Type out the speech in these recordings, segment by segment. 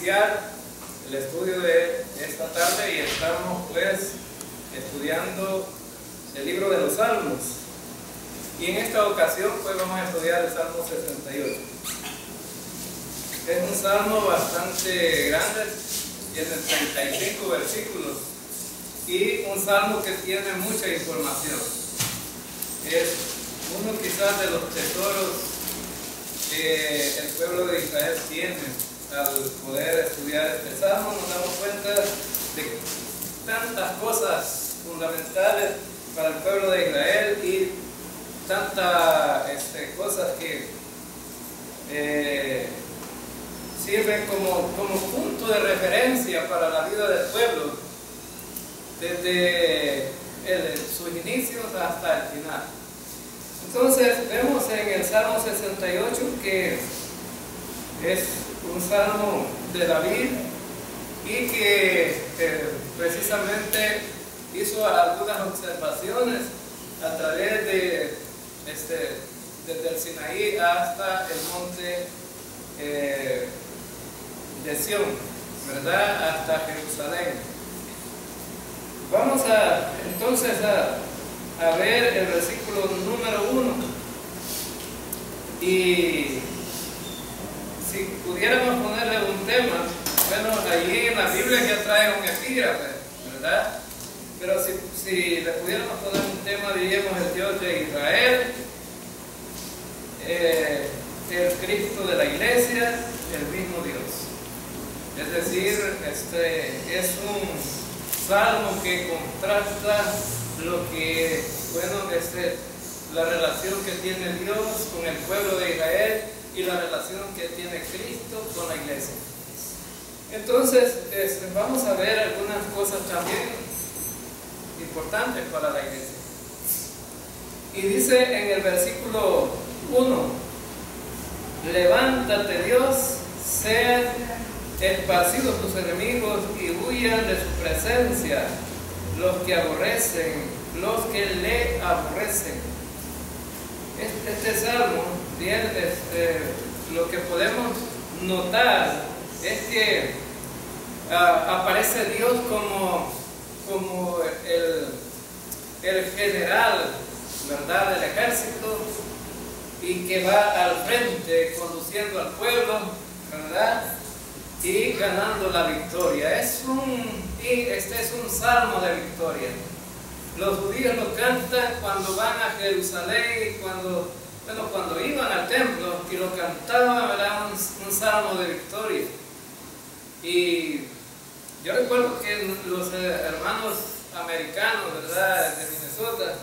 iniciar el estudio de esta tarde y estamos pues estudiando el libro de los Salmos. Y en esta ocasión pues vamos a estudiar el Salmo 68. Es un salmo bastante grande, tiene 35 versículos y un salmo que tiene mucha información. Es uno quizás de los tesoros que el pueblo de Israel tiene. Al poder estudiar este salmo nos damos cuenta de tantas cosas fundamentales para el pueblo de Israel y tantas cosas que sirven como punto de referencia para la vida del pueblo desde sus inicios hasta el final. Entonces vemos en el Salmo 68 que es un salmo de David y que precisamente hizo algunas observaciones a través de desde el Sinaí hasta el monte de Sión, ¿verdad? Hasta Jerusalén. Vamos entonces a ver el versículo número 1 y si pudiéramos ponerle un tema, bueno, allí en la Biblia ya trae un epígrafe, ¿verdad? Pero si le pudiéramos poner un tema, diríamos el Dios de Israel, el Cristo de la iglesia, el mismo Dios. Es decir, es un salmo que contrasta lo que, bueno, la relación que tiene Dios con el pueblo de Israel y la relación que tiene Cristo con la iglesia. Entonces, vamos a ver algunas cosas también importantes para la iglesia. Y dice en el versículo 1: levántate Dios, sean esparcidos tus enemigos y huyan de su presencia los que aborrecen, los que le aborrecen. Este salmo, bien, lo que podemos notar es que aparece Dios como el general, ¿verdad?, del ejército, y que va al frente conduciendo al pueblo, ¿verdad?, y ganando la victoria. Este es un salmo de victoria. Los judíos lo cantan cuando van a Jerusalén y cuando iban al templo y lo cantaban, ¿verdad?, un salmo de victoria. Y yo recuerdo que los hermanos americanos, ¿verdad?, de Minnesota,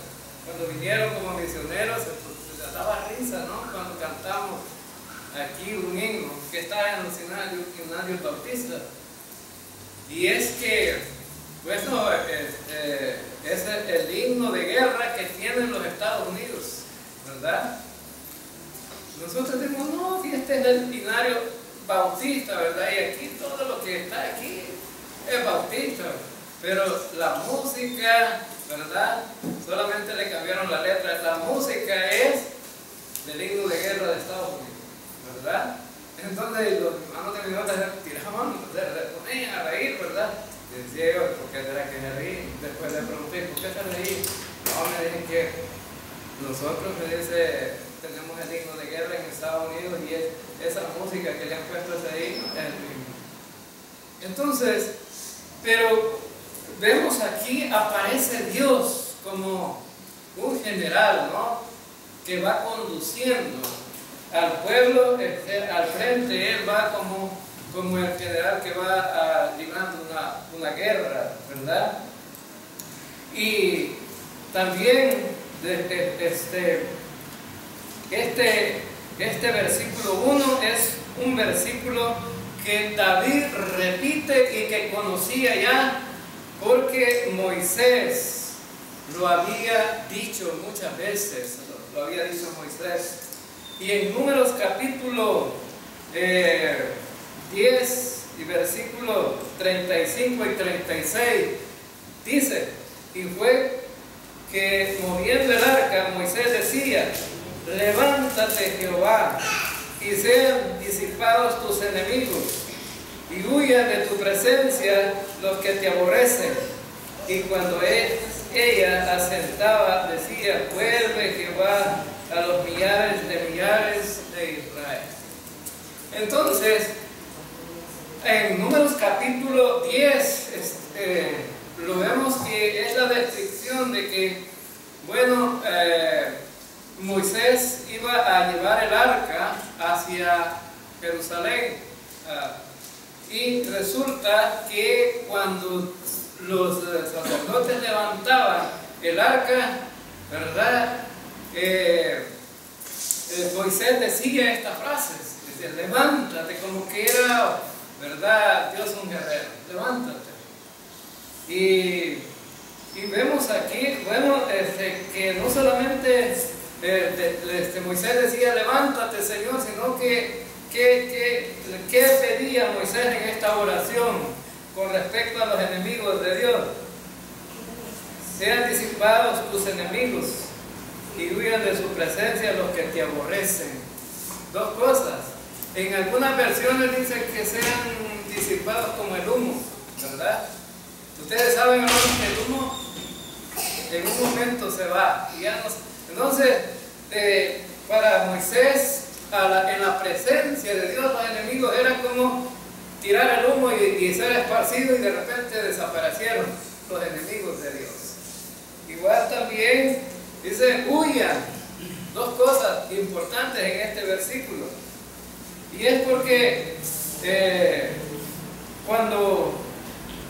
cuando vinieron como misioneros, se daba risa, ¿no?, cuando cantamos aquí un himno que está en los himnarios bautistas. Y es que, bueno, es el himno de guerra que tienen los Estados Unidos, ¿verdad? Nosotros decimos, no, que este es el himnario bautista, ¿verdad? Y aquí todo lo que está aquí es bautista, pero la música, ¿verdad?, solamente le cambiaron la letra. La música es del himno de guerra de Estados Unidos, ¿verdad? Entonces los hermanos de mi nota tiraban, se ponían a reír, ¿verdad? Y decía yo, ¿por qué será que me reí? Después le pregunté, ¿por qué te reí? No, me dicen que nosotros, me dice, tenemos el himno de guerra en Estados Unidos y esa música que le han puesto a ese himno es el mismo. Entonces, pero vemos aquí aparece Dios como un general, ¿no?, que va conduciendo al pueblo al frente. Él va como el general que va librando una guerra, ¿verdad? Y también este versículo 1 es un versículo que David repite y que conocía ya, porque Moisés lo había dicho muchas veces, lo había dicho Moisés. Y en Números capítulo 10 y versículos 35 y 36 dice: y fue que moviendo el arca, Moisés decía: levántate, Jehová, y sean disipados tus enemigos, y huyan de tu presencia los que te aborrecen. Y cuando ella asentaba, decía, vuelve Jehová a los millares de Israel. Entonces, en Números capítulo 10, lo vemos que es la descripción de que, bueno, Moisés iba a llevar el arca hacia Jerusalén. Y resulta que cuando los sacerdotes levantaban el arca, ¿verdad? Moisés decía estas frases, dice, levántate, como que era, ¿verdad? Dios un guerrero, levántate. Y vemos aquí, bueno, que no solamente Moisés decía, levántate, Señor, sino que ¿qué pedía Moisés en esta oración con respecto a los enemigos de Dios? Sean disipados tus enemigos y huyan de su presencia los que te aborrecen. Dos cosas. En algunas versiones dice que sean disipados como el humo, ¿verdad? Ustedes saben, hermanos, que el humo en un momento se va y ya no. Entonces, para Moisés, en la presencia de Dios, los enemigos era como tirar el humo y ser esparcido, y de repente desaparecieron los enemigos de Dios. Igual también dice, huyan. Dos cosas importantes en este versículo. Y es porque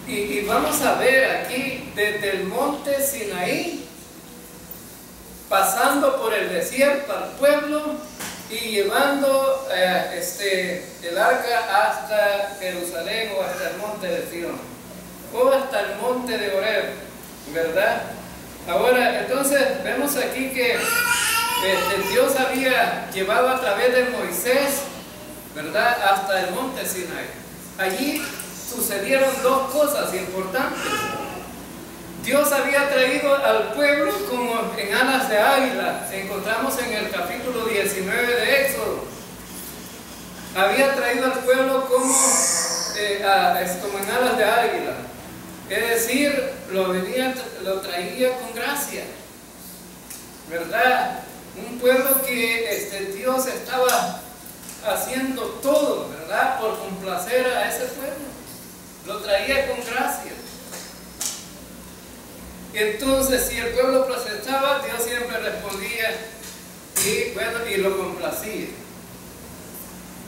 y vamos a ver aquí desde el monte Sinaí, pasando por el desierto al pueblo y llevando el arca hasta Jerusalén o hasta el monte de Sion o hasta el monte de Horeb, ¿verdad? Ahora, entonces vemos aquí que Dios había llevado a través de Moisés, ¿verdad?, hasta el monte Sinaí. Allí sucedieron dos cosas importantes. Dios había traído al pueblo como en alas de águila. Encontramos en el capítulo 19 de Éxodo. Había traído al pueblo como en alas de águila. Es decir, lo traía con gracia, ¿verdad? Un pueblo que Dios estaba haciendo todo, ¿verdad?, por complacer a ese pueblo. Lo traía con gracia. Y entonces, si el pueblo protestaba, Dios siempre respondía y lo complacía.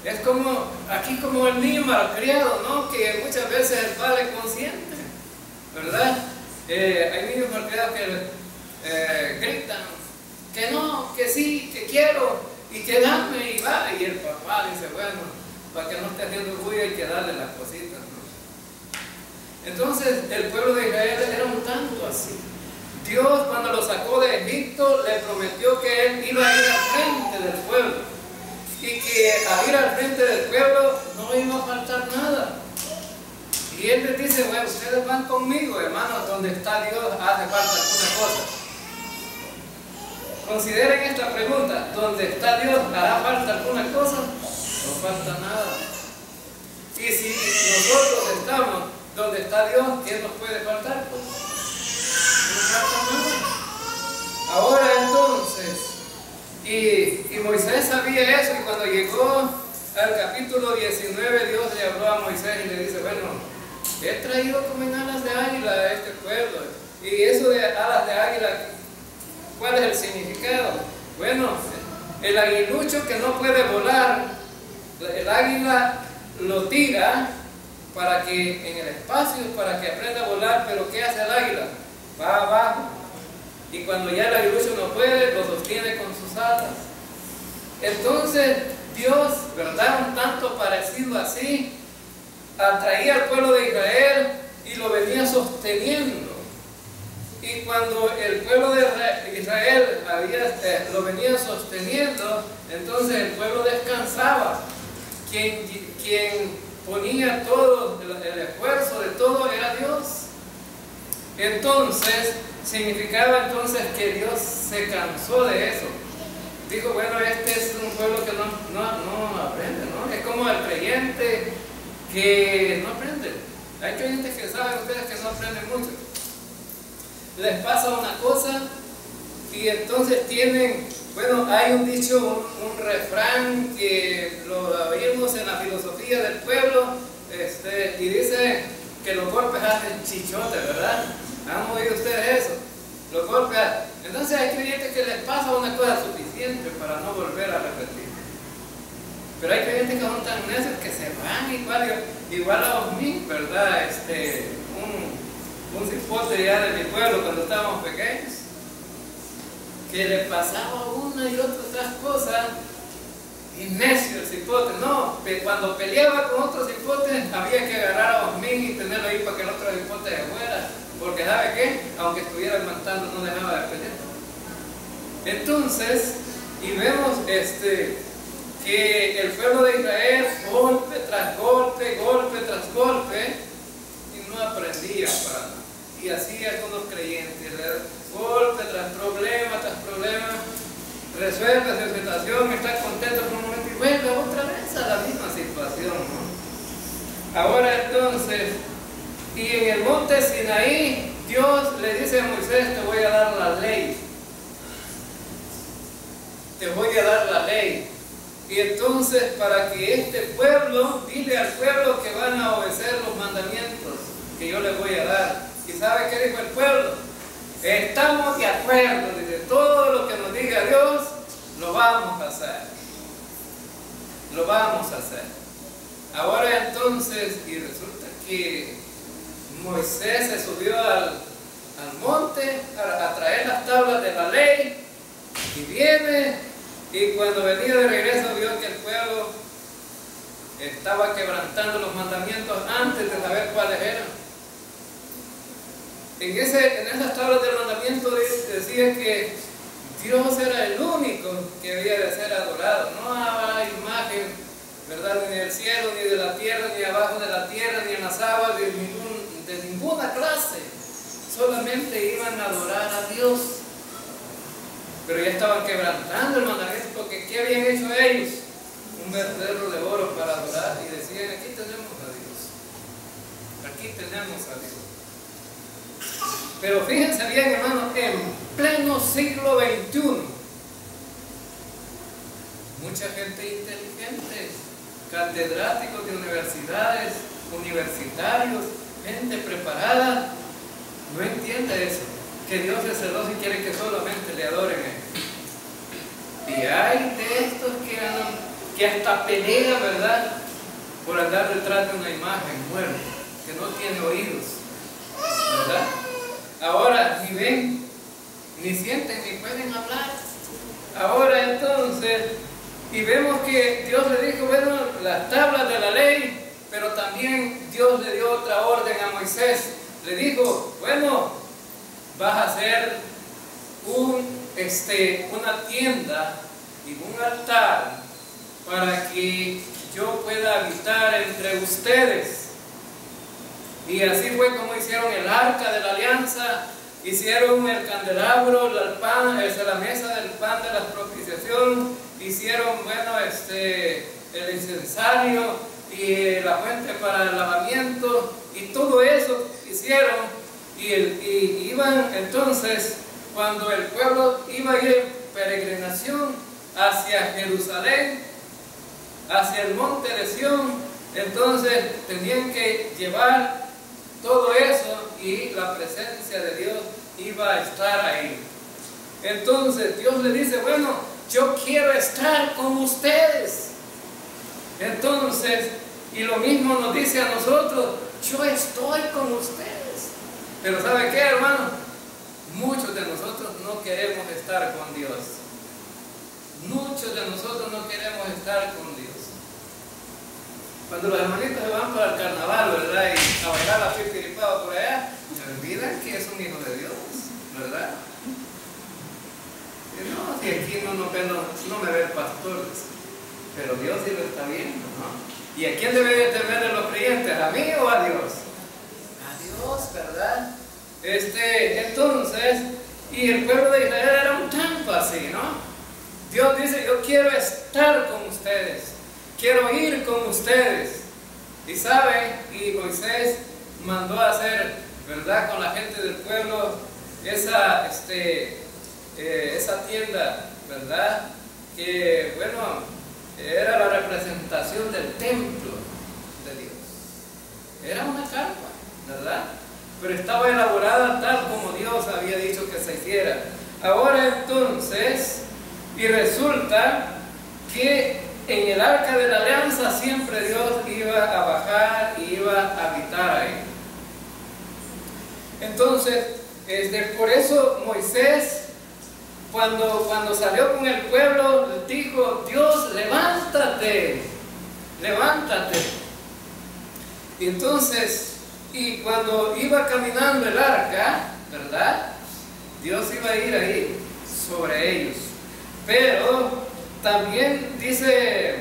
Es como aquí, como el niño malcriado, ¿no?, que muchas veces el padre consiente, ¿verdad? Hay niños malcriados que gritan que no, que sí, que quiero y que dame, y va, y el papá dice, bueno, para que no esté haciendo bulla hay que darle las cositas, ¿no? Entonces el pueblo de Israel era un tanto así. Dios, cuando lo sacó de Egipto, le prometió que él iba a ir al frente del pueblo, y que al ir al frente del pueblo no iba a faltar nada. Y él les dice, bueno, ustedes van conmigo, hermanos, donde está Dios hace falta alguna cosa. Consideren esta pregunta, ¿dónde está Dios hará falta alguna cosa? No falta nada. Y si nosotros estamos donde está Dios, ¿qué nos puede faltar? Pues no falta nada. Ahora entonces, y Moisés sabía eso, y cuando llegó al capítulo 19, Dios le habló a Moisés y le dice, bueno, he traído como en alas de águila a este pueblo. Y eso de alas de águila, ¿cuál es el significado? Bueno, el aguilucho que no puede volar, el águila lo tira para que en el espacio, para que aprenda a volar, pero ¿qué hace el águila? Va abajo, y cuando ya el aguilucho no puede, lo sostiene con sus alas. Entonces Dios, ¿verdad?, un tanto parecido así, atraía al pueblo de Israel y lo venía sosteniendo. Y cuando el pueblo de Israel lo venía sosteniendo, entonces el pueblo descansaba. Quien ponía todo el esfuerzo de todo era Dios. Entonces significaba entonces que Dios se cansó de eso. Dijo, bueno, este es un pueblo que no aprende, ¿no? Es como el creyente que no aprenden. Hay creyentes que saben ustedes que no aprenden mucho. Les pasa una cosa y entonces tienen, bueno, hay un dicho, un refrán que lo oímos en la filosofía del pueblo, y dice que los golpes hacen chichote, ¿verdad? ¿Han oído ustedes eso? Los golpes. Entonces hay creyentes que les pasa una cosa suficiente para no volver a repetir. Pero hay creyentes que son tan necios que se van igual a Osmín, ¿verdad? Un cipote ya de mi pueblo cuando estábamos pequeños, que le pasaba una y otras cosas, y necio el cipote. No, cuando peleaba con otro cipote había que agarrar a Osmín y tenerlo ahí para que el otro cipote se fuera, porque ¿sabe qué? Aunque estuviera matando no dejaba de pelear. Entonces, y vemos que el pueblo de Israel, golpe tras golpe, golpe tras golpe, y no aprendía para nada. Y así algunos creyentes, golpe tras problema, resuelve su situación, está contento por un momento y vuelve otra vez a la misma situación, ¿no? Ahora entonces, y en el monte Sinaí, Dios le dice a Moisés: te voy a dar la ley. Te voy a dar la ley. Y entonces, para que este pueblo, dile al pueblo que van a obedecer los mandamientos que yo les voy a dar. ¿Y sabe qué dijo el pueblo? Estamos de acuerdo, dice, todo lo que nos diga Dios, lo vamos a hacer. Lo vamos a hacer. Ahora entonces, y resulta que Moisés se subió al monte a traer las tablas de la ley, y viene. Y cuando venía de regreso vio que el pueblo estaba quebrantando los mandamientos antes de saber cuáles eran. En esas tablas del mandamiento decía que Dios era el único que había de ser adorado. No había imagen, ¿verdad? Ni del cielo, ni de la tierra, ni abajo de la tierra, ni en las aguas, de ninguna clase. Solamente iban a adorar a Dios. Pero ya estaban quebrantando el mandamiento, porque ¿qué habían hecho ellos? Un becerro de oro para adorar, y decían: aquí tenemos a Dios, aquí tenemos a Dios. Pero fíjense bien, hermanos, en pleno siglo XXI, mucha gente inteligente, catedráticos de universidades, universitarios, gente preparada, no entiende eso, que Dios es celoso y quiere que solamente le adoren a Él. Y hay de estos que hasta pelean, ¿verdad?, por andar detrás de una imagen muerta, que no tiene oídos, ¿verdad? Ahora ni ven, ni sienten, ni pueden hablar. Ahora entonces, y vemos que Dios le dijo, bueno, las tablas de la ley, pero también Dios le dio otra orden a Moisés. Le dijo, bueno, vas a hacer una tienda y un altar para que yo pueda habitar entre ustedes. Y así fue como hicieron el arca de la alianza, hicieron el candelabro, la mesa del pan de la propiciación, hicieron, bueno, el incensario y la fuente para el lavamiento, y todo eso hicieron. Y iban entonces, cuando el pueblo iba a ir en peregrinación hacia Jerusalén, hacia el monte de Sión, entonces tenían que llevar todo eso, y la presencia de Dios iba a estar ahí. Entonces Dios le dice, bueno, yo quiero estar con ustedes. Entonces, y lo mismo nos dice a nosotros, yo estoy con ustedes. Pero ¿sabe qué, hermano? Muchos de nosotros no queremos estar con Dios. Muchos de nosotros no queremos estar con Dios. Cuando los hermanitos se van para el carnaval, ¿verdad?, y a bailar la pipiripao por allá, se olvidan que es un hijo de Dios, ¿verdad? Y no, si aquí no me ve el pastor, pero Dios sí lo está viendo, ¿no? ¿Y a quién debe de temer de los creyentes? ¿A mí o a Dios? A Dios, ¿verdad? Entonces, y el pueblo de Israel era un tanto así, ¿no? Dios dice, yo quiero estar con ustedes, quiero ir con ustedes. Y saben, y Moisés mandó a hacer, ¿verdad?, con la gente del pueblo esa tienda, ¿verdad?, que, bueno, era la representación del templo de Dios. Era una carpa, ¿verdad?, pero estaba elaborada tal como Dios había dicho que se hiciera. Ahora entonces, y resulta que en el arca de la alianza siempre Dios iba a bajar y iba a habitar ahí. Entonces, por eso Moisés, cuando salió con el pueblo, dijo: Dios, levántate, levántate. Y entonces, y cuando iba caminando el arca, ¿verdad?, Dios iba a ir ahí sobre ellos. Pero también dice,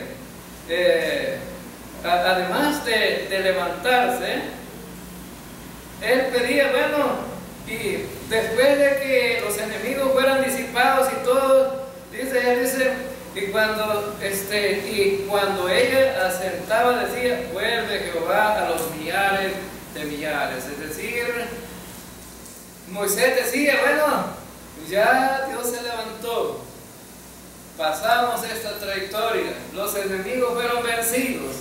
además de levantarse, él pedía, bueno, y después de que los enemigos fueran disipados y todo, dice, y cuando ella asentaba, decía: vuelve Jehová a los millares de millares. Es decir, Moisés decía: bueno, ya Dios se levantó, pasamos esta trayectoria, los enemigos fueron vencidos.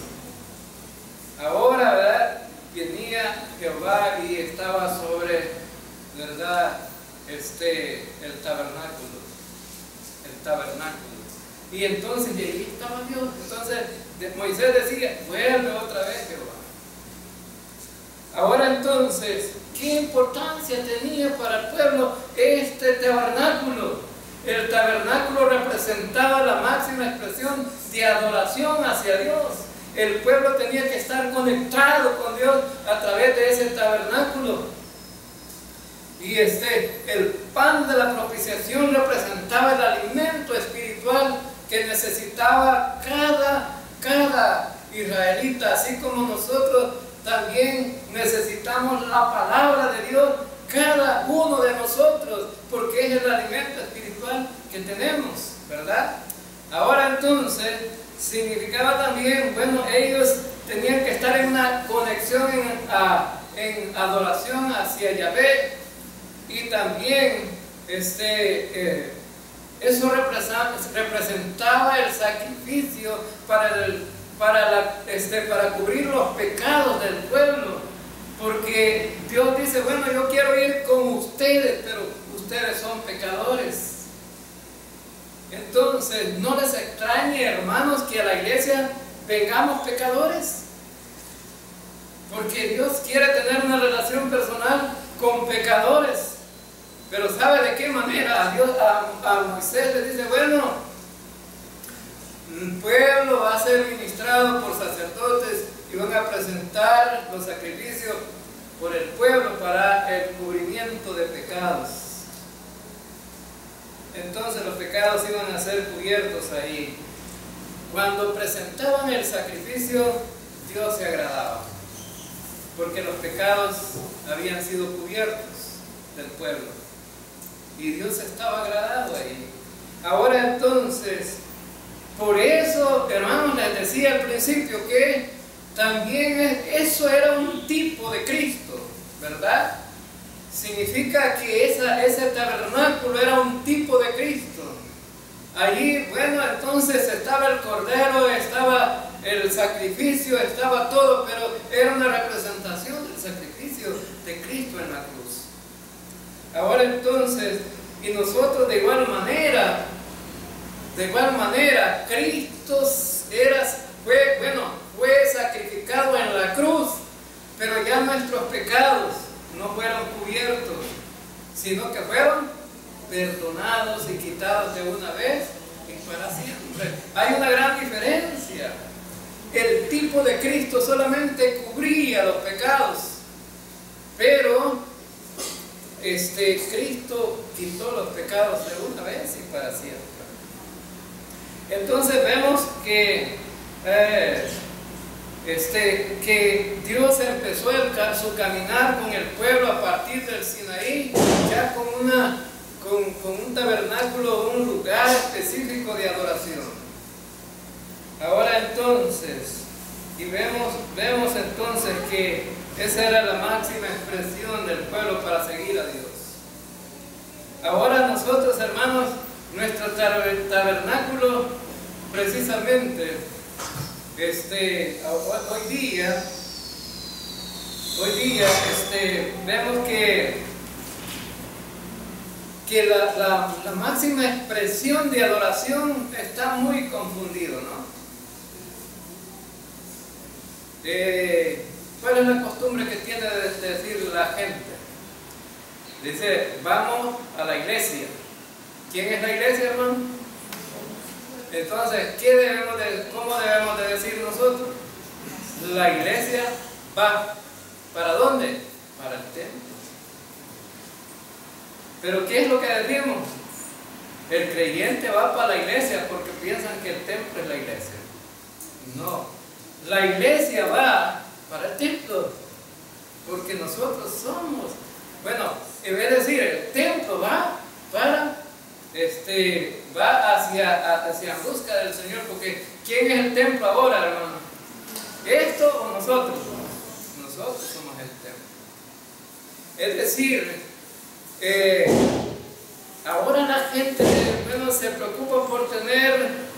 Ahora, ¿verdad?, venía Jehová y estaba sobre, ¿verdad?, el tabernáculo. Y entonces, y ahí estaba Dios. Entonces Moisés decía: vuelve otra vez Jehová. Ahora entonces, ¿qué importancia tenía para el pueblo este tabernáculo? El tabernáculo representaba la máxima expresión de adoración hacia Dios. El pueblo tenía que estar conectado con Dios a través de ese tabernáculo. Y el pan de la propiciación representaba el alimento espiritual que necesitaba cada israelita, así como nosotros también necesitamos la palabra de Dios, cada uno de nosotros, porque es el alimento espiritual que tenemos, ¿verdad? Ahora entonces, significaba también, bueno, ellos tenían que estar en una conexión, en adoración hacia Yahvé, y también eso representaba el sacrificio para cubrir los pecados del pueblo, porque Dios dice: bueno, yo quiero ir con ustedes, pero ustedes son pecadores. Entonces, no les extrañe, hermanos, que a la iglesia vengamos pecadores, porque Dios quiere tener una relación personal con pecadores. Pero ¿sabe de qué manera? A Moisés le dice: bueno, el pueblo va a ser ministrado por sacerdotes y van a presentar los sacrificios por el pueblo para el cubrimiento de pecados. Entonces los pecados iban a ser cubiertos ahí. Cuando presentaban el sacrificio, Dios se agradaba, porque los pecados habían sido cubiertos del pueblo y Dios estaba agradado ahí. Ahora entonces, por eso, hermanos, les decía al principio que también eso era un tipo de Cristo, ¿verdad? Significa que ese tabernáculo era un tipo de Cristo. Allí, bueno, entonces estaba el cordero, estaba el sacrificio, estaba todo, pero era una representación del sacrificio de Cristo en la cruz. Ahora entonces, y nosotros de igual manera, Cristo fue sacrificado en la cruz, pero ya nuestros pecados no fueron cubiertos, sino que fueron perdonados y quitados de una vez y para siempre. Hay una gran diferencia. El tipo de Cristo solamente cubría los pecados, pero Cristo quitó los pecados de una vez y para siempre. Entonces vemos que Dios empezó su caminar con el pueblo a partir del Sinaí, ya con un tabernáculo, un lugar específico de adoración. Ahora entonces, Y vemos entonces que esa era la máxima expresión del pueblo para seguir a Dios. Ahora nosotros, hermanos, nuestro tabernáculo, precisamente, hoy día, vemos que la máxima expresión de adoración está muy confundido, ¿no? ¿Cuál es la costumbre que tiene de decir la gente? Dice, vamos a la iglesia. ¿Quién es la iglesia, hermano? Entonces, ¿cómo debemos de decir nosotros? La iglesia va. ¿Para dónde? Para el templo. Pero ¿qué es lo que decimos? El creyente va para la iglesia porque piensan que el templo es la iglesia. No, la iglesia va para el templo porque nosotros somos. Bueno, en vez de decir el templo va hacia busca del Señor, porque ¿quién es el templo ahora, hermano? ¿Esto o nosotros? Nosotros somos el templo. Es decir, ahora la gente, bueno, se preocupa por tener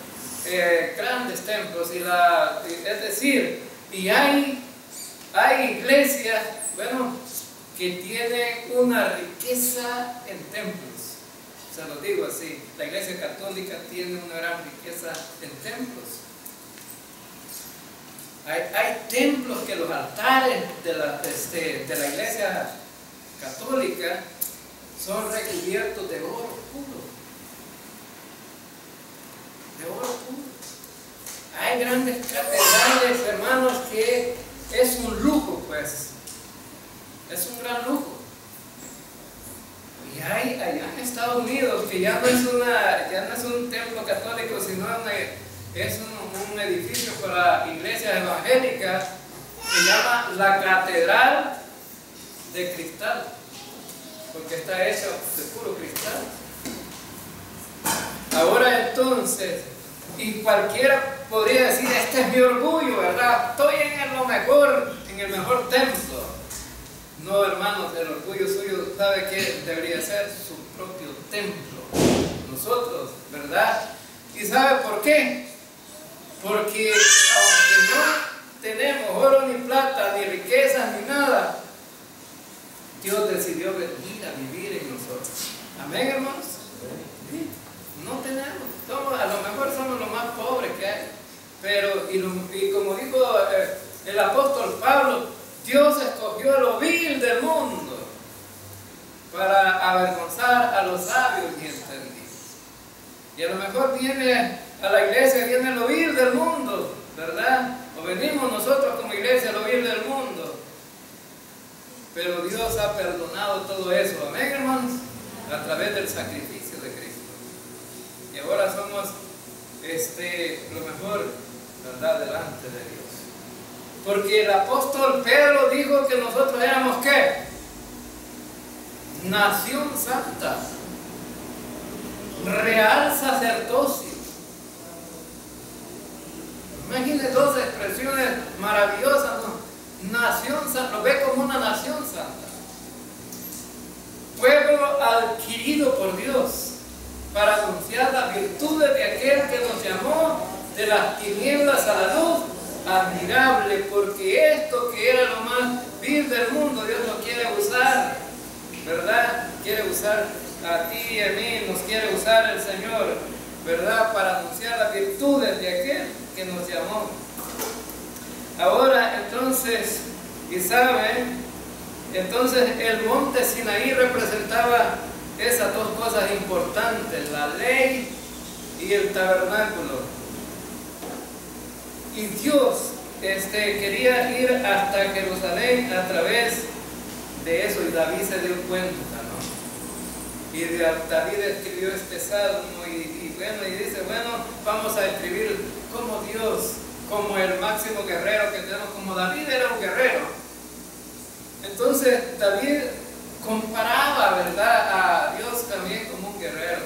grandes templos es decir, y hay iglesias, bueno, que tienen una riqueza en templos. Se lo digo así, la iglesia católica tiene una gran riqueza en templos. Hay templos que los altares de la iglesia católica son recubiertos de oro puro. De oro puro. Hay grandes catedrales, hermanos, que es un lujo, pues. Es un gran lujo. Y hay allá en Estados Unidos, que ya no es un templo católico, sino es un edificio para iglesias evangélicas, se llama la Catedral de Cristal, porque está hecho de puro cristal. Ahora entonces, y cualquiera podría decir, este es mi orgullo, ¿verdad? Estoy en el mejor templo. No, hermanos, el orgullo suyo, ¿sabe qué debería ser? Su propio templo. Nosotros, ¿verdad? ¿Y sabe por qué? Porque aunque no tenemos oro ni plata, ni riquezas, ni nada, Dios decidió venir a vivir en nosotros. Amén, hermanos. Sí. No tenemos, a lo mejor somos los más pobres que hay, pero, y como dijo el apóstol Pablo, Dios escogió lo vil del mundo para avergonzar a los sabios y entendidos. Y a lo mejor viene a la iglesia, viene lo vil del mundo, ¿verdad? O venimos nosotros como iglesia a lo vil del mundo. Pero Dios ha perdonado todo eso, amén, hermanos, a través del sacrificio de Cristo. Y ahora somos lo mejor, ¿verdad?, delante de Dios. Porque el apóstol Pedro dijo que nosotros éramos ¿qué? Nación santa, real sacerdocio. Imagínense dos expresiones maravillosas, ¿no? Nación santa, lo ve como una nación santa. Pueblo adquirido por Dios para anunciar las virtudes de aquel que nos llamó de las tinieblas a la luz admirable, porque esto que era lo más vil del mundo, Dios lo quiere usar, ¿verdad? Quiere usar a ti y a mí, nos quiere usar el Señor, ¿verdad? Para anunciar las virtudes de aquel que nos llamó. Ahora, entonces, y saben, entonces el monte Sinaí representaba esas dos cosas importantes, la ley y el tabernáculo. Y Dios quería ir hasta Jerusalén a través de eso, y David se dio cuenta, ¿no? Y David escribió este salmo y dice, bueno, vamos a escribir como Dios, como el máximo guerrero que tenemos, como David era un guerrero. Entonces David comparaba, ¿verdad?, a Dios también como un guerrero.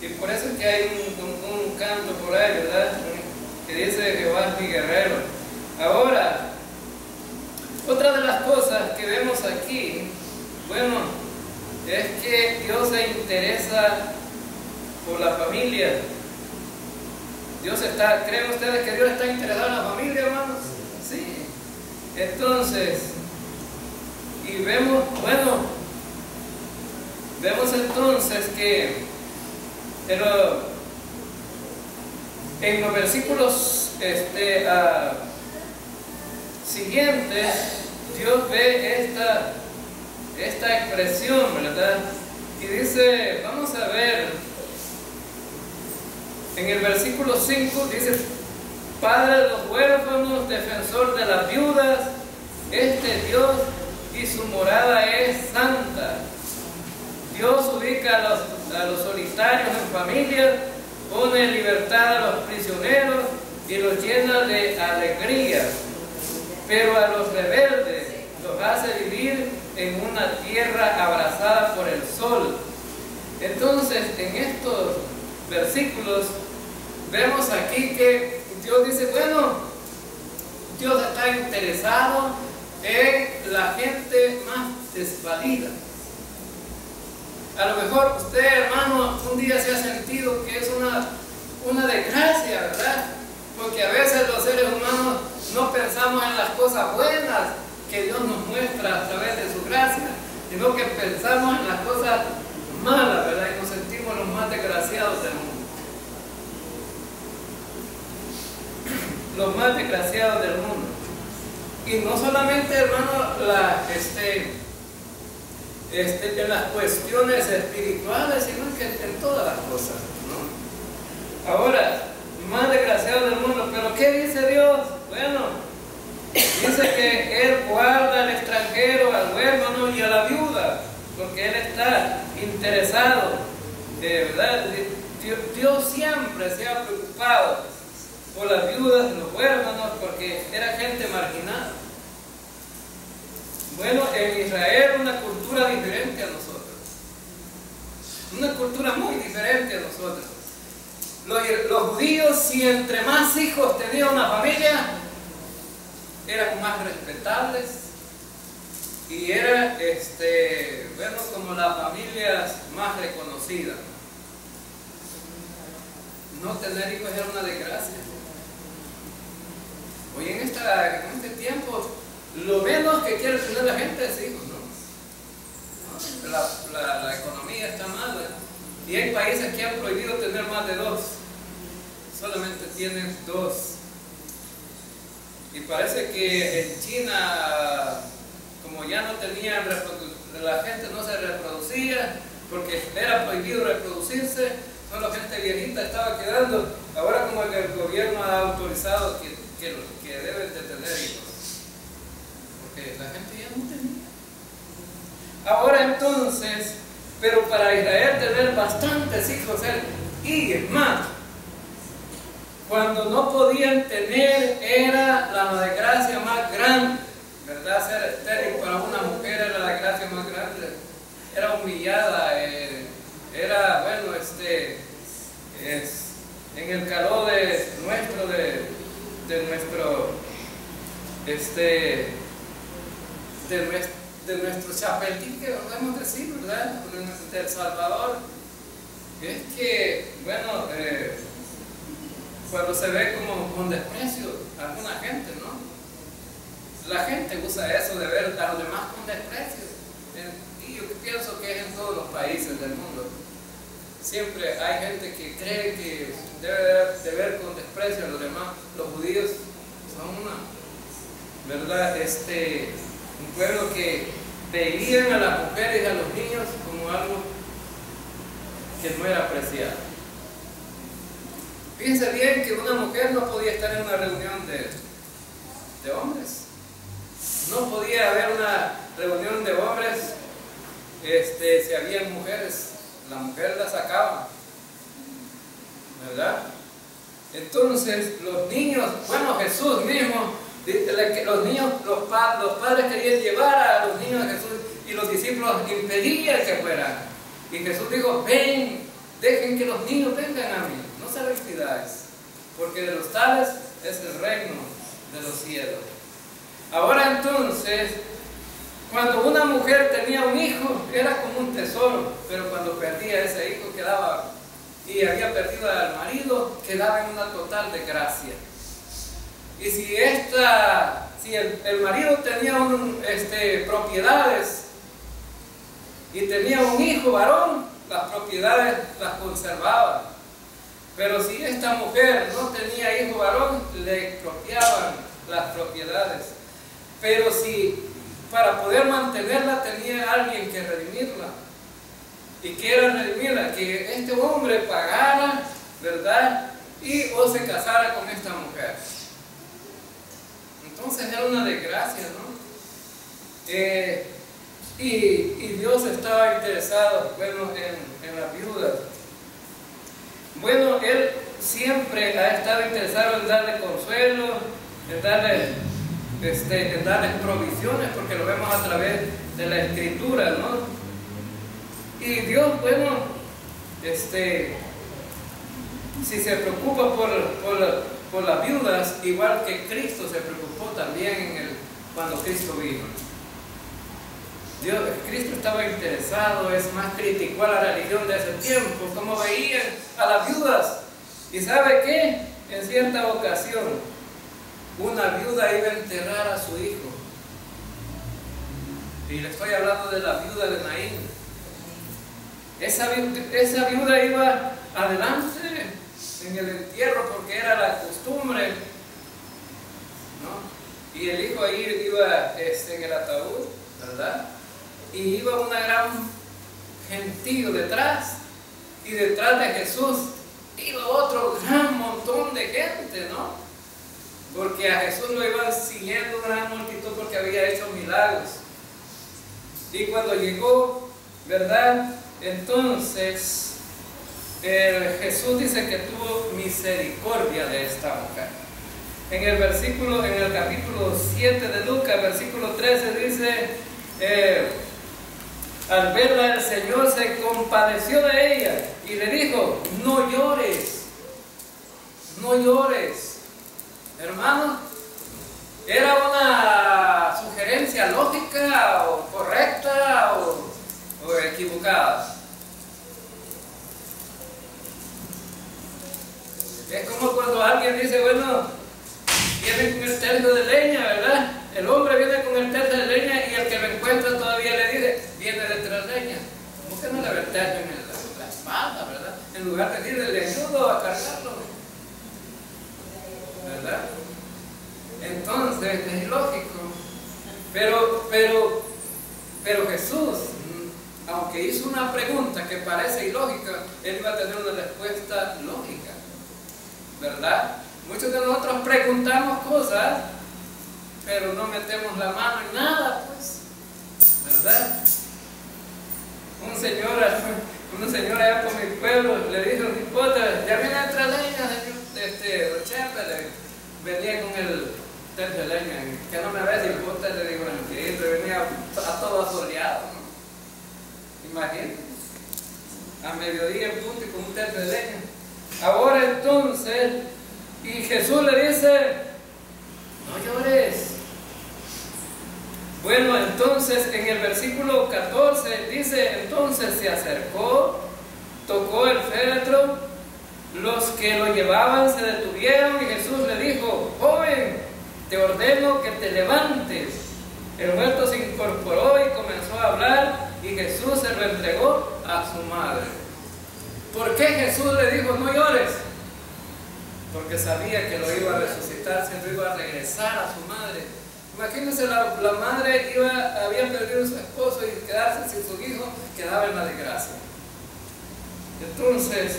Y por eso es que hay un canto por ahí, ¿verdad?, que dice: Jehová es mi guerrero. Ahora, otra de las cosas que vemos aquí, bueno, es que Dios se interesa por la familia. ¿Creen ustedes que Dios está interesado en la familia, hermanos? Sí. Entonces, y vemos entonces que en los versículos siguientes, Dios ve esta expresión, ¿verdad? Y dice, vamos a ver, en el versículo 5 dice: Padre de los huérfanos, defensor de las viudas, Dios y su morada es santa. Dios ubica a los solitarios en familia, pone en libertad a los prisioneros y los llena de alegría, pero a los rebeldes los hace vivir en una tierra abrasada por el sol. Entonces, en estos versículos vemos aquí que Dios dice, bueno, Dios está interesado en la gente más desvalida. A lo mejor usted, hermano, un día se ha sentido que es una desgracia, ¿verdad? Porque a veces los seres humanos no pensamos en las cosas buenas que Dios nos muestra a través de su gracia, sino que pensamos en las cosas malas, ¿verdad? Y nos sentimos los más desgraciados del mundo. Los más desgraciados del mundo. Y no solamente, hermano, en las cuestiones espirituales, sino que en todas las cosas, ¿no? Ahora, más desgraciado del mundo, pero ¿qué dice Dios? Bueno, dice que Él guarda al extranjero, al huérfano y a la viuda, porque Él está interesado, ¿verdad? Dios siempre se ha preocupado por las viudas, los huérfanos, porque era gente marginada. Bueno, en Israel una cultura diferente a nosotros, una cultura muy diferente a nosotros. Los judíos, si entre más hijos tenía una familia, eran más respetables y eran, bueno, como las familias más reconocidas. No tener hijos era una desgracia. Hoy en este tiempo, lo menos que quiere tener la gente es hijos, ¿no? La economía está mala y hay países que han prohibido tener más de 2. Solamente tienen 2. Y parece que en China, como ya no tenían la gente no se reproducía porque era prohibido reproducirse, solo gente viejita estaba quedando. Ahora como el gobierno ha autorizado que deben de tener hijos, porque la gente ya no tenía. Ahora entonces, pero para Israel tener bastantes hijos, y es más, cuando no podían tener era la desgracia más grande, ¿verdad? Ser estéril para una mujer era la desgracia más grande, era humillada, era, bueno, en el calor de nuestro chapelín, que podemos decir, ¿verdad? De El Salvador, es que, bueno, cuando se ve como con desprecio a alguna gente, ¿no? La gente usa eso de ver a los demás con desprecio. Y yo pienso que es en todos los países del mundo. Siempre hay gente que cree que debe de ver con desprecio a los demás. Los judíos son ¿verdad? Un pueblo que veían a las mujeres y a los niños como algo que no era apreciado. Fíjense bien que una mujer no podía estar en una reunión de hombres. No podía haber una reunión de hombres si habían mujeres. La mujer la sacaba, ¿verdad? Entonces los niños, bueno, Jesús mismo, los padres querían llevar a los niños a Jesús y los discípulos impedían que fueran. Y Jesús dijo, ven, dejen que los niños vengan a mí, no sean actividades, porque de los tales es el reino de los cielos. Ahora entonces, cuando una mujer tenía un hijo, era como un tesoro, pero cuando perdía ese hijo quedaba, y había perdido al marido, quedaba en una total desgracia. Y si el marido tenía propiedades y tenía un hijo varón, las propiedades las conservaba. Pero si esta mujer no tenía hijo varón, le expropiaban las propiedades. Pero si para poder mantenerla tenía alguien que redimirla. ¿Y qué era redimirla? Que este hombre pagara, ¿verdad? O se casara con esta mujer. Entonces era una desgracia, ¿no? Y Dios estaba interesado, bueno, en las viudas. Bueno, Él siempre ha estado interesado en darle consuelo, en darle provisiones, porque lo vemos a través de la Escritura, ¿no? Y Dios, bueno, si se preocupa por las viudas, igual que Cristo se preocupó también cuando Cristo vino. Cristo estaba interesado, es más, criticó a la religión de ese tiempo, como veían a las viudas. ¿Y sabe qué? En cierta ocasión, una viuda iba a enterrar a su hijo. Y le estoy hablando de la viuda de Naín. Esa viuda iba adelante en el entierro porque era la costumbre, ¿no? Y el hijo ahí iba en el ataúd, ¿verdad? Y iba una gran gentío detrás, y detrás de Jesús iba otro gran montón de gente, ¿no? Porque a Jesús lo iban siguiendo una gran multitud porque había hecho milagros. Y cuando llegó, ¿verdad? Entonces Jesús dice que tuvo misericordia de esta mujer. En el capítulo 7 de Lucas, versículo 13 dice, al verla el Señor se compadeció de ella y le dijo, no llores, no llores. Hermano, ¿era una sugerencia lógica o correcta o equivocada? Es como cuando alguien dice, bueno, viene con el tercio de leña, ¿verdad? El hombre viene con el tercio de leña y el que lo encuentra todavía le dice, viene de tres leñas. ¿Cómo que no le vertercio en la espalda, verdad? En lugar de decirle, le ayudo a cargarlo, ¿verdad? Entonces, es lógico. Pero Jesús, aunque hizo una pregunta que parece ilógica, Él iba a tener una respuesta lógica, ¿verdad? Muchos de nosotros preguntamos cosas, pero no metemos la mano en nada, pues, ¿verdad? Una señora allá por mi pueblo le dijo, no importa, ya viene otra leña, señor Chepe, venía con el tercio de leña, que no me ves, y el pote le digo, venía a todo asoleado, ¿no? Imagínate, a mediodía en punto y con un tercio de leña. Ahora entonces, y Jesús le dice, no llores. Bueno, entonces en el versículo 14 dice, entonces se acercó, tocó el féretro, los que lo llevaban se detuvieron y Jesús le dijo, joven, te ordeno que te levantes. El muerto se incorporó y comenzó a hablar y Jesús se lo entregó a su madre. ¿Por qué Jesús le dijo no llores? Porque sabía que lo iba a resucitar, se lo iba a regresar a su madre. Imagínense, la madre había perdido a su esposo y quedarse sin su hijo, quedaba en la desgracia. Entonces,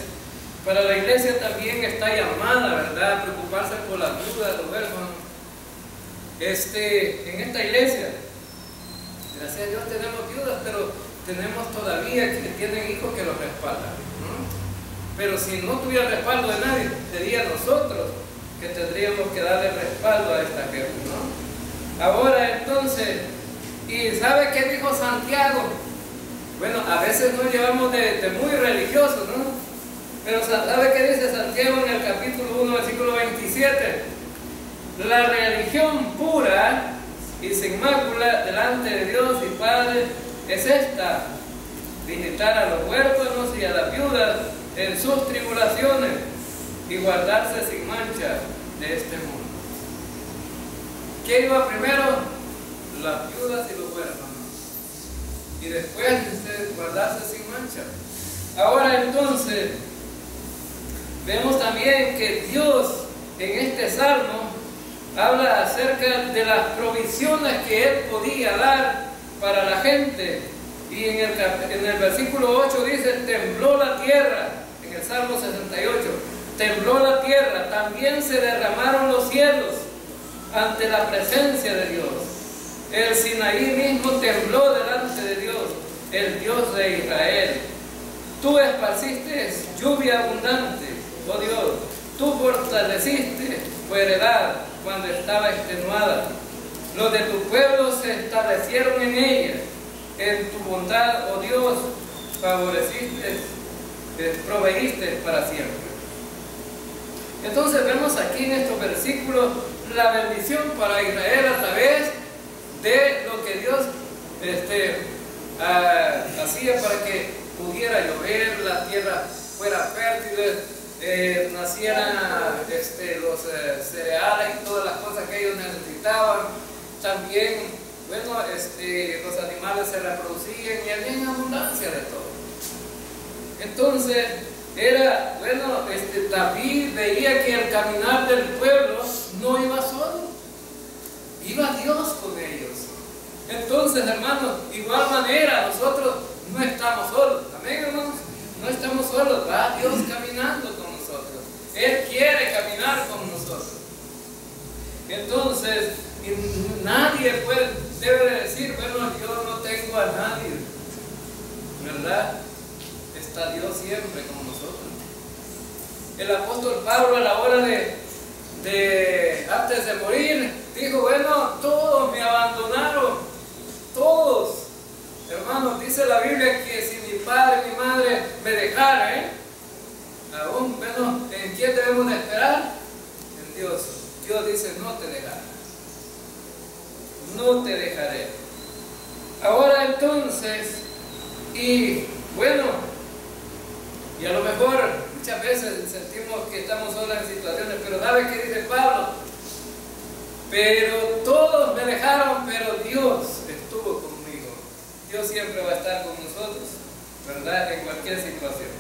para la iglesia también está llamada, ¿verdad?, a preocuparse por la viuda, los huérfanos. En esta iglesia, gracias a Dios tenemos viudas, pero tenemos todavía que tienen hijos que los respaldan, ¿no? Pero si no tuviera el respaldo de nadie, sería nosotros que tendríamos que darle respaldo a esta gente, ¿no? Ahora entonces, ¿y sabe qué dijo Santiago? Bueno, a veces nos llevamos de muy religiosos, ¿no? Pero ¿sabe qué dice Santiago en el capítulo 1, versículo 27? La religión pura y sin mácula delante de Dios y Padre es esta: visitar a los huérfanos y a las viudas en sus tribulaciones y guardarse sin mancha de este mundo. ¿Qué iba primero? Las viudas y los huérfanos. Y después guardarse sin mancha. Ahora entonces, vemos también que Dios en este salmo habla acerca de las provisiones que Él podía dar para la gente. Y en el versículo 8 dice: tembló la tierra. En el Salmo 68, tembló la tierra, también se derramaron los cielos ante la presencia de Dios. El Sinaí mismo tembló delante de Dios, el Dios de Israel. Tú esparciste lluvia abundante, oh Dios. Tú fortaleciste tu heredad cuando estaba extenuada. Los de tu pueblo se establecieron en ella. En tu bondad, oh Dios, favoreciste, proveíste para siempre. Entonces vemos aquí en estos versículos la bendición para Israel a través de lo que Dios hacía para que pudiera llover, la tierra fuera fértil, nacieran los cereales y todas las cosas que ellos necesitaban. También, bueno, los animales se reproducían y había abundancia de todo. Entonces, David veía que el caminar del pueblo no iba solo, iba Dios con ellos. Entonces, hermanos, igual manera, nosotros no estamos solos. Amén, hermanos, no estamos solos, va Dios caminando con nosotros. Él quiere caminar con nosotros. Entonces, nadie debe decir: bueno, yo no tengo a nadie, ¿verdad? Está Dios siempre con nosotros. El apóstol Pablo, a la hora antes de morir, dijo: bueno, todos me abandonaron, todos. Hermanos, dice la Biblia que si mi padre y mi madre me dejaran, aún, bueno, ¿en quién debemos de esperar? En Dios. Dios dice: no te dejaré, no te dejaré. Ahora entonces, y bueno, y a lo mejor muchas veces sentimos que estamos solos en situaciones, pero ¿sabe qué dice Pablo? Pero todos me dejaron, pero Dios estuvo conmigo. Dios siempre va a estar con nosotros, ¿verdad? En cualquier situación.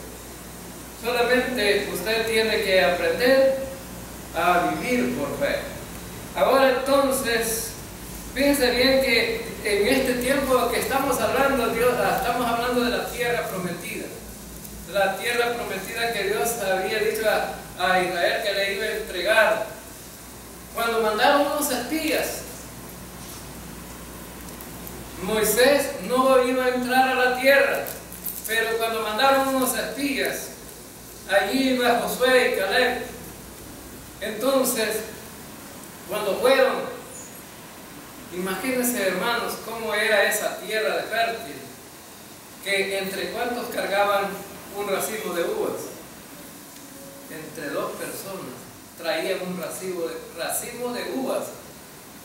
Solamente usted tiene que aprender a vivir por fe. Ahora entonces, fíjense bien que en este tiempo que estamos hablando, estamos hablando de la tierra prometida. La tierra prometida que Dios había dicho a Israel que le iba a entregar. Cuando mandaron unos espías, Moisés no iba a entrar a la tierra, pero cuando mandaron unos espías, allí iba Josué y Caleb. Entonces, cuando fueron, imagínense, hermanos, cómo era esa tierra de fértil, que entre cuántos cargaban un racimo de uvas. Entre 2 personas traían un racimo de uvas.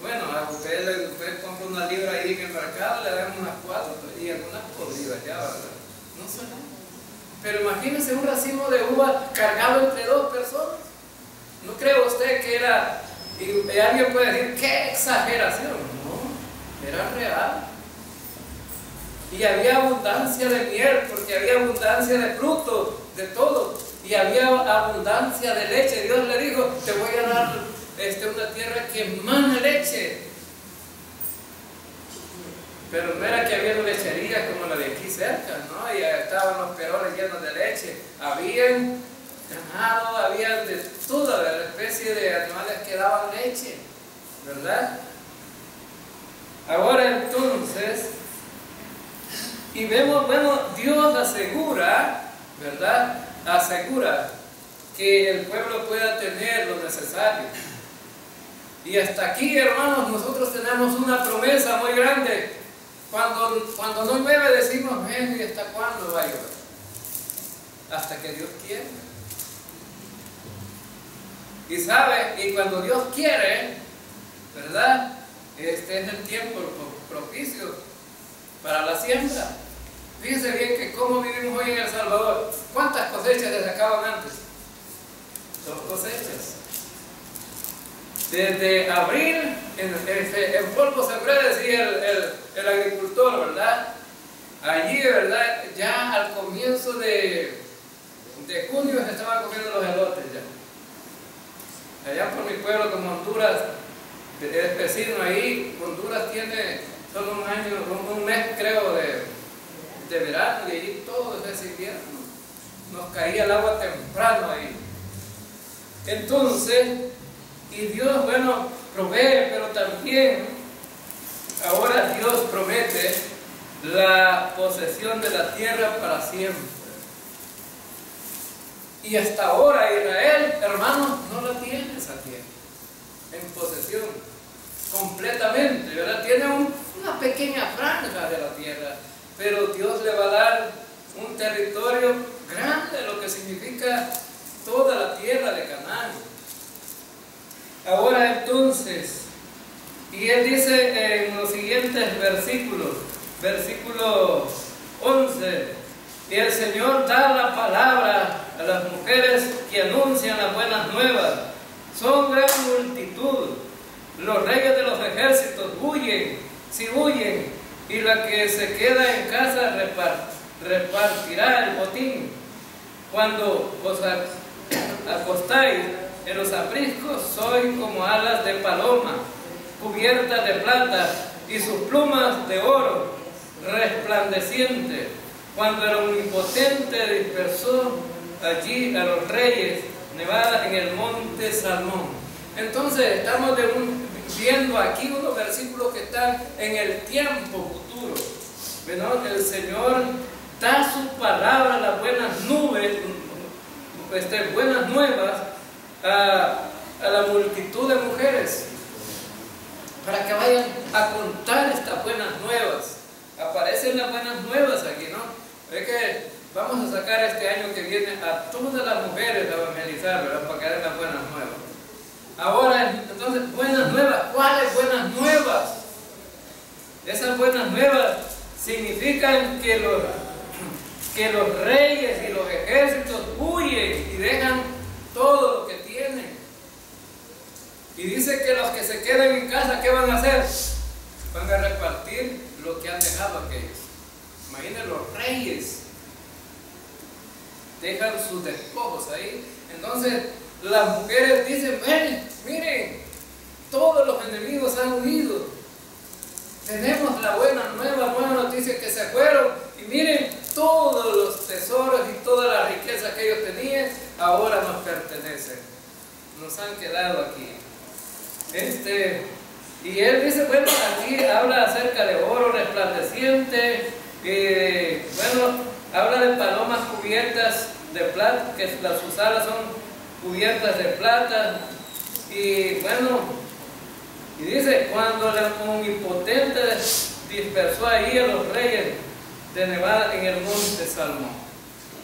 Bueno, a usted compra una libra ahí en el mercado, le dan unas 4 y algunas podridas ya, ¿verdad? No sé nada. Pero imagínense un racimo de uvas cargado entre 2 personas. ¿No cree usted que era, y alguien puede decir, qué exageración? No, era real. Y había abundancia de miel, porque había abundancia de fruto, de todo. Y había abundancia de leche. Dios le dijo: te voy a dar una tierra que emana leche. Pero no era que había lecherías como la de aquí cerca, ¿no? Y estaban los peroles llenos de leche. Habían ganado, había de toda la especie de animales que daban leche, ¿verdad? Ahora entonces, y vemos, bueno, Dios asegura, ¿verdad? Asegura que el pueblo pueda tener lo necesario. Y hasta aquí, hermanos, nosotros tenemos una promesa muy grande. Cuando no llueve decimos: ¿y hasta cuándo va a llover? Hasta que Dios quiere. Y sabe, y cuando Dios quiere, ¿verdad? Este es el tiempo propicio para la siembra. Fíjense bien que cómo vivimos hoy en El Salvador. ¿Cuántas cosechas se sacaban antes? 2 cosechas. Desde abril, en polvo sembré, decía el agricultor, ¿verdad? Allí, ¿verdad? Ya al comienzo de junio se estaban comiendo los elotes ya. Allá por mi pueblo, como Honduras, es vecino ahí, Honduras tiene solo un mes creo de verano, y allí todo ese invierno nos caía el agua temprano ahí. Entonces, y Dios, bueno, provee, pero también ahora Dios promete la posesión de la tierra para siempre. Y hasta ahora Israel, hermanos, no la tiene esa tierra en posesión completamente, ¿verdad? Tiene una pequeña franja de la tierra, pero Dios le va a dar un territorio grande, lo que significa toda la tierra de Canaán. Ahora entonces, y él dice en los siguientes versículos, versículo 11, y el Señor da la palabra a las mujeres que anuncian las buenas nuevas. Son gran multitud, los reyes de los ejércitos huyen, si huyen, y la que se queda en casa repartirá el botín. Cuando os acostáis en los apriscos, sois como alas de paloma, cubiertas de plata, y sus plumas de oro resplandeciente. Cuando el Omnipotente dispersó allí a los reyes, nevada en el monte Salmón. Entonces estamos viendo aquí unos versículos que están en el tiempo futuro. ¿Verdad? El Señor da su palabra, las buenas nubes, buenas nuevas a la multitud de mujeres, para que vayan a contar estas buenas nuevas. Aparecen las buenas nuevas aquí, ¿no? Es que vamos a sacar este año que viene a todas las mujeres a evangelizar, ¿verdad? Para que den las buenas nuevas. Ahora, entonces, buenas nuevas. ¿Cuáles buenas nuevas? Esas buenas nuevas significan que los reyes y los ejércitos huyen y dejan todo lo que tienen. Y dice que los que se quedan en casa, ¿qué van a hacer? Van a repartir lo que han dejado aquellos. Imaginen, los reyes dejan sus despojos ahí. Entonces las mujeres dicen: miren, todos los enemigos han huido, tenemos la buena noticia que se fueron, y miren, todos los tesoros y toda la riqueza que ellos tenían ahora nos pertenecen, nos han quedado aquí. Y él dice, bueno, aquí habla acerca de oro resplandeciente, habla de palomas cubiertas de plata, que sus alas son cubiertas de plata, y dice, cuando el Omnipotente dispersó ahí a los reyes de Nevada en el monte Salmón.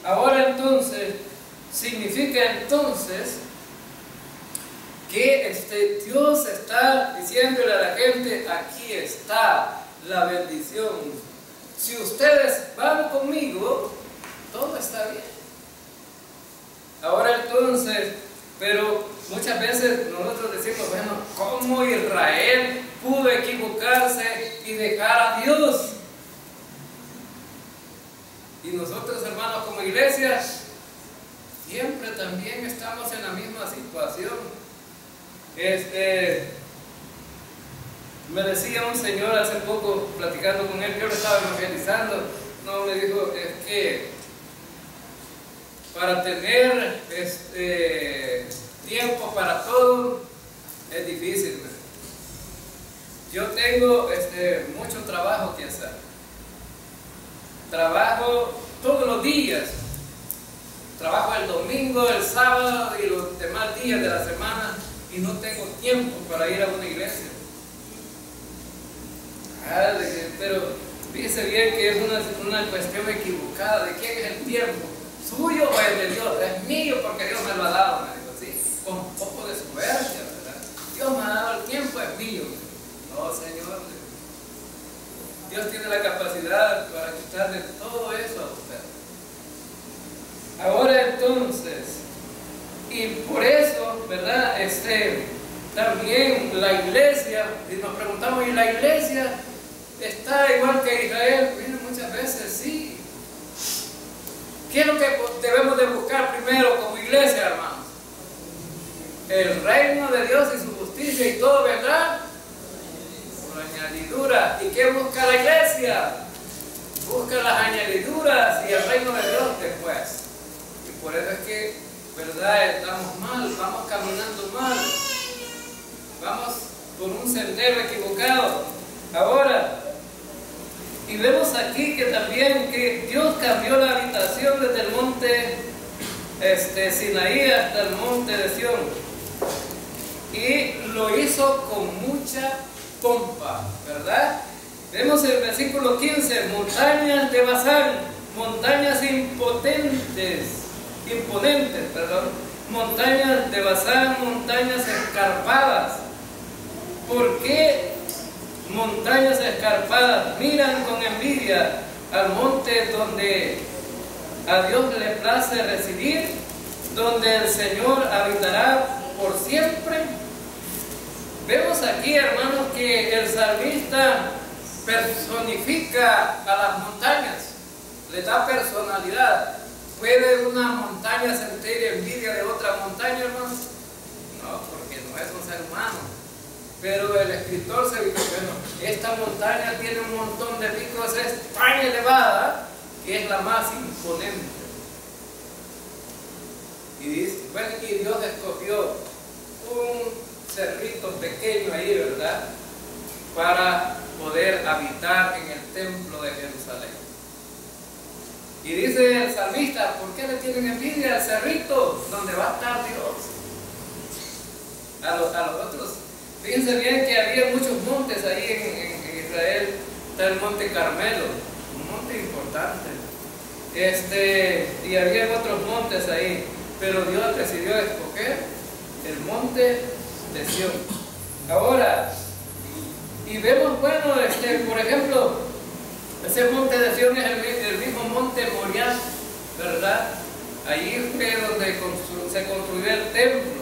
Ahora entonces, significa entonces que Dios está diciéndole a la gente: aquí está la bendición. Si ustedes van conmigo, todo está bien. Ahora entonces, pero muchas veces nosotros decimos: bueno, ¿cómo Israel pudo equivocarse y dejar a Dios? Y nosotros, hermanos, como iglesia, siempre también estamos en la misma situación. Me decía un señor hace poco, platicando con él, yo lo estaba evangelizando, me dijo, es que para tener tiempo para todo es difícil. Yo tengo mucho trabajo que hacer. Trabajo todos los días. Trabajo el domingo, el sábado y los demás días de la semana, y no tengo tiempo para ir a una iglesia. Pero fíjese bien que es una cuestión equivocada. ¿De quién es el tiempo? ¿Suyo o el de Dios? Es mío porque Dios me lo ha dado, me dijo así, con un poco de soberbia, ¿verdad? Dios me ha dado el tiempo, es mío. No, Señor, Dios tiene la capacidad para quitarle todo eso a usted. Ahora entonces, y por eso, ¿verdad? También la iglesia, y nos preguntamos, ¿y la iglesia está igual que Israel? Miren, muchas veces sí. ¿Qué es lo que debemos de buscar primero como iglesia, hermanos? El reino de Dios y su justicia y todo, ¿verdad? Por añadidura. ¿Y qué busca la iglesia? Busca las añadiduras y el reino de Dios después. Y por eso es que, ¿verdad? Estamos mal, vamos caminando mal. Vamos por un sendero equivocado. Ahora, y vemos aquí que también que Dios cambió la habitación desde el monte Sinaí hasta el monte de Sión. Y lo hizo con mucha pompa, ¿verdad? Vemos el versículo 15, montañas de Basán, montañas imponentes, montañas de Basán, montañas escarpadas. ¿Por qué montañas escarpadas miran con envidia al monte donde a Dios le place residir, donde el Señor habitará por siempre? Vemos aquí, hermanos, que el salmista personifica a las montañas, le da personalidad. ¿Puede una montaña sentir envidia de otra montaña, hermanos? No, porque no es un ser humano. Pero el escritor se dijo, bueno, esta montaña tiene un montón de picos, es tan elevada que es la más imponente. Y dice, bueno, y Dios escogió un cerrito pequeño ahí, ¿verdad? Para poder habitar en el templo de Jerusalén. Y dice el salmista, ¿por qué le tienen envidia al cerrito donde va a estar Dios? A los otros. Fíjense bien que había muchos montes ahí en Israel. Está el monte Carmelo, un monte importante. Y había otros montes ahí, pero Dios decidió escoger el monte de Sión. Ahora, y vemos, bueno, por ejemplo, ese monte de Sión es el mismo monte Moriah, ¿verdad? Allí fue donde se construyó el templo.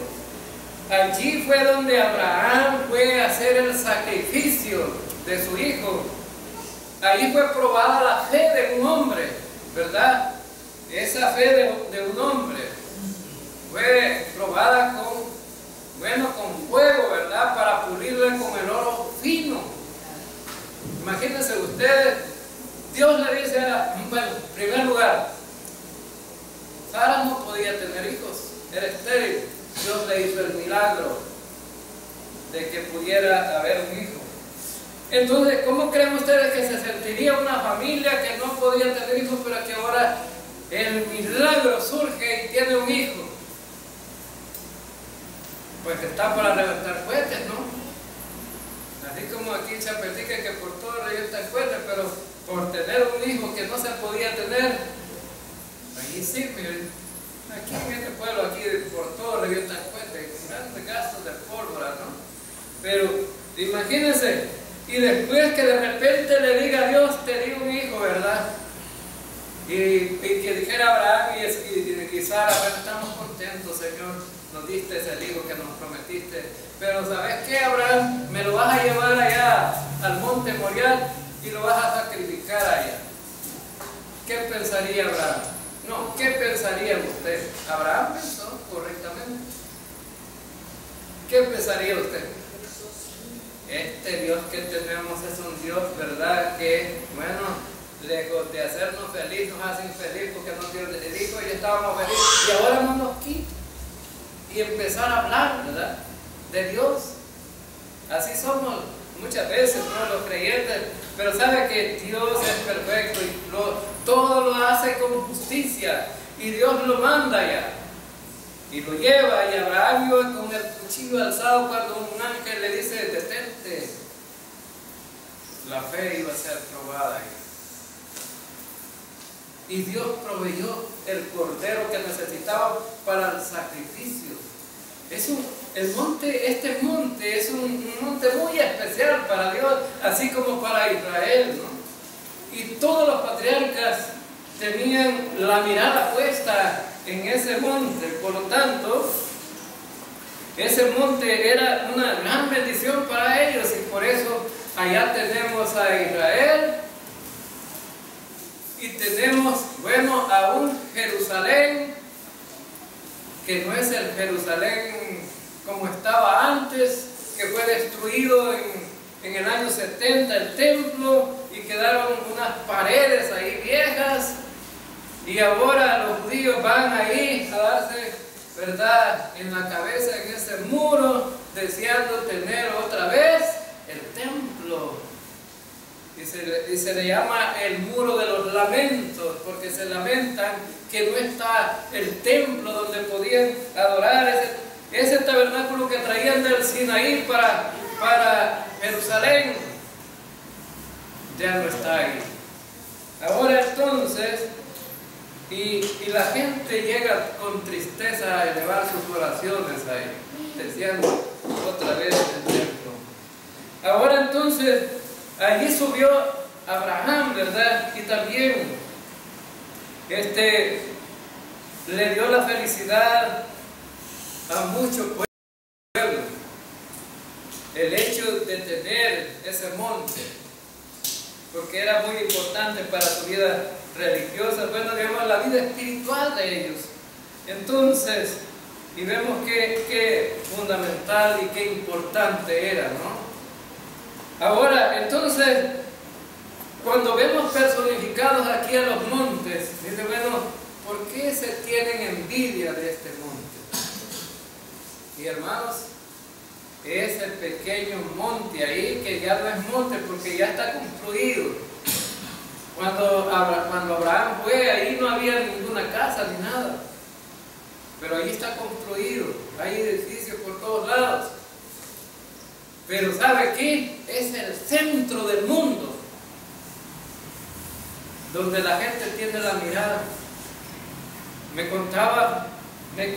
Allí fue donde Abraham fue a hacer el sacrificio de su hijo. Allí fue probada la fe de un hombre, ¿verdad? Esa fe de un hombre fue probada con fuego, ¿verdad? Para pulirla con el oro fino. Imagínense ustedes, Dios le dice, bueno, en primer lugar, Sara no podía tener hijos, era estéril. Dios le hizo el milagro de que pudiera haber un hijo. Entonces, ¿cómo creen ustedes que se sentiría una familia que no podía tener hijos, pero que ahora el milagro surge y tiene un hijo? Pues está para reventar cohetes, ¿no? Así como aquí Chapetica, que por todo revientan cohetes, pero por tener un hijo que no se podía tener, allí sí, miren. Aquí en este pueblo, aquí por todo revientan cohetes, grandes gastos de pólvora, ¿no? Pero imagínense, y después que de repente le diga a Dios, te di un hijo, ¿verdad? Y que dijera Abraham y Sara, bueno, estamos contentos, Señor, nos diste el hijo que nos prometiste, pero ¿sabes qué, Abraham? Me lo vas a llevar allá al monte Moriah y lo vas a sacrificar allá. ¿Qué pensaría Abraham? No, ¿qué pensaría usted? Abraham pensó correctamente. ¿Qué pensaría usted? Este Dios que tenemos es un Dios, ¿verdad? Que, bueno, lejos de hacernos feliz, nos hace infeliz porque nos dio el hijo y estábamos felices y ahora no nos quita. Y empezar a hablar, ¿verdad? De Dios. Así somos muchas veces, ¿no? Los creyentes. Pero sabe que Dios es perfecto y todo lo hace con justicia. Y Dios lo manda ya. Y lo lleva. Y Abraham iba con el cuchillo alzado cuando un ángel le dice, detente. La fe iba a ser probada. Y Dios proveyó el cordero que necesitaba para el sacrificio. Es un este monte es un monte muy especial para Dios, así como para Israel, ¿no? Y todos los patriarcas tenían la mirada puesta en ese monte. Por lo tanto, ese monte era una gran bendición para ellos, y por eso allá tenemos a Israel y tenemos, bueno, a un Jerusalén que no es el Jerusalén como estaba antes, que fue destruido en el año 70 el templo y quedaron unas paredes ahí viejas, y ahora los judíos van ahí a darse, ¿verdad?, en la cabeza en ese muro, deseando tener otra vez el templo. Y se le llama el muro de los lamentos, porque se lamentan que no está el templo donde podían adorar. Ese tabernáculo que traían del Sinaí para Jerusalén ya no está ahí. Ahora entonces, y la gente llega con tristeza a elevar sus oraciones ahí, deseando otra vez el templo. Ahora entonces, allí subió Abraham, ¿verdad? Y también le dio la felicidad a muchos pueblos el hecho de tener ese monte, porque era muy importante para su vida religiosa, bueno, digamos, la vida espiritual de ellos. Entonces, y vemos qué fundamental y qué importante era, ¿no? Ahora, entonces, cuando vemos personificados aquí a los montes, dice, bueno, ¿por qué se tienen envidia de este monte? Y hermanos, ese pequeño monte ahí, que ya no es monte porque ya está construido. Cuando Abraham fue, ahí no había ninguna casa ni nada, pero ahí está construido, hay edificios por todos lados. Pero ¿sabe qué? Es el centro del mundo, donde la gente tiene la mirada. Me contaban que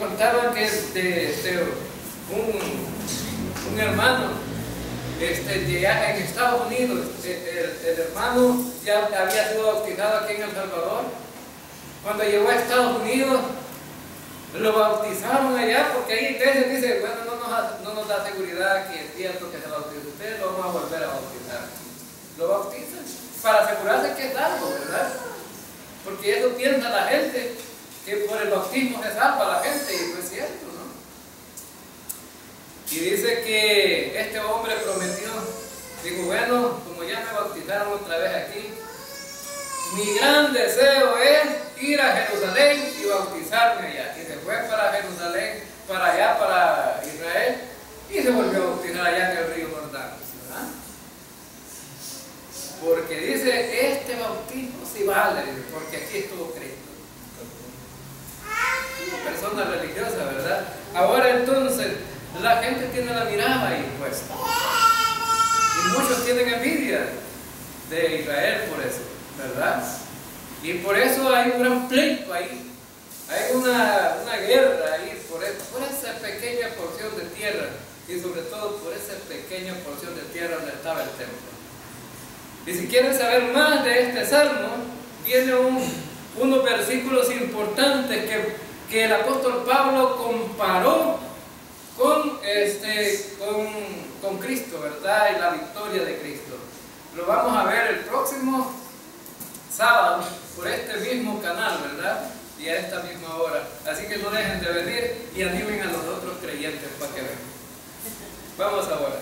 un hermano en Estados Unidos, el hermano ya había sido bautizado aquí en El Salvador. Cuando llegó a Estados Unidos, lo bautizaron allá, porque ahí iglesias dicen, bueno, no nos da seguridad que es cierto que se bautiza usted, lo vamos a volver a bautizar. Lo bautizan para asegurarse que es algo, ¿verdad? Porque eso piensa la gente, que por el bautismo se salva la gente, y no es cierto, ¿no? Y dice que este hombre prometió, digo, bueno, como ya me bautizaron otra vez aquí, mi gran deseo es ir a Jerusalén y bautizarme allá. Y se fue para Jerusalén, para allá, para Israel, y se volvió a bautizar allá en el río Jordán, ¿verdad? Porque dice, este bautismo sí vale, porque aquí estuvo Cristo. Una persona religiosa, ¿verdad? Ahora entonces, la gente tiene la mirada ahí puesta. Y muchos tienen envidia de Israel por eso, ¿verdad? Y por eso hay un gran pleito ahí. Hay una guerra ahí por esa pequeña porción de tierra, y sobre todo por esa pequeña porción de tierra donde estaba el templo. Y si quieren saber más de este salmo, viene unos versículos importantes que el apóstol Pablo comparó con Cristo, ¿verdad? Y la victoria de Cristo. Lo vamos a ver el próximo sábado por este mismo canal, ¿verdad? Y a esta misma hora. Así que no dejen de venir y animen a los otros creyentes para que vengan. Vamos ahora.